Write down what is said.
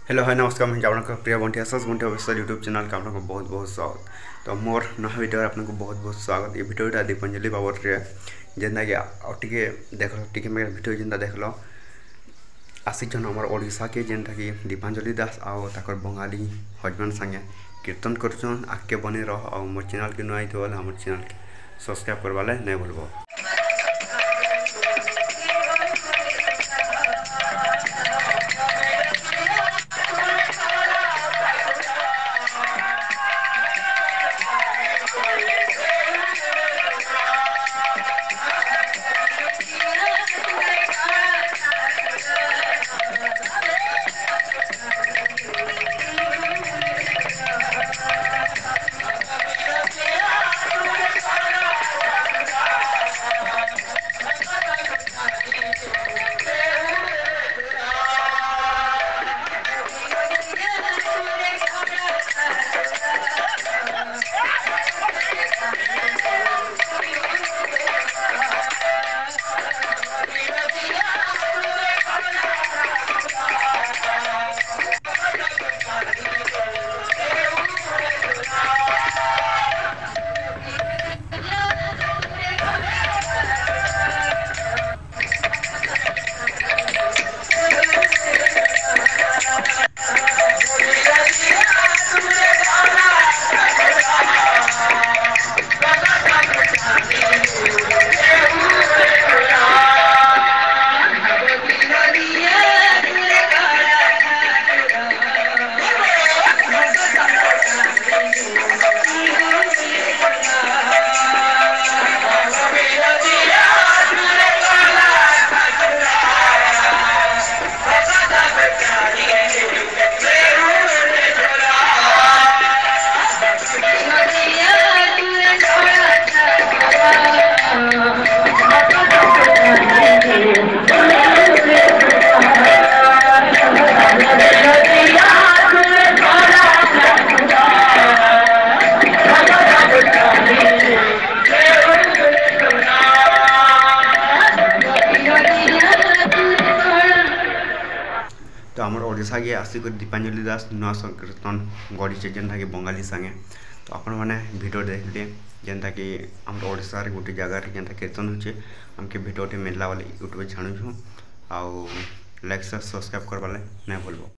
Hello hi नमस्कार मुझे आपको प्रिय बंटी आसस बंटी ऑफिशियल यूट्यूब चैनल का आपको बहुत बहुत स्वागत। तो मोर नया वीडियो आपको बहुत बहुत स्वागत। ये वीडियोटा दीपांजलि बाबद रे जेनता कि देख टिके मेरे वीडियो जेनता देख लो आसी जन आम ओडिशा के जेनता कि दीपांजलि दास आओ ताकर बंगाली हजबैंड संगे कीर्तन करछन आगे बने रह और मोर चैनल के नुआई थे वाला मोर चैनल के सब्सक्राइब करवाले नहीं भूलबो। तो आम ओडिशा के आसिक दीपांजलि दास नुआ संकीर्तन गढ़ी जेनटा कि बंगाली संगे तो आपण मैंने वीडियो देखले जेनटा कि आम ओडिशा रे गोटे जगह जेनटा कीर्तन होचे हमके वीडियो मिलला वाले यूट्यूब छाणुछु आउ लाइक सब्सक्राइब करवाले नहीं भूलबो।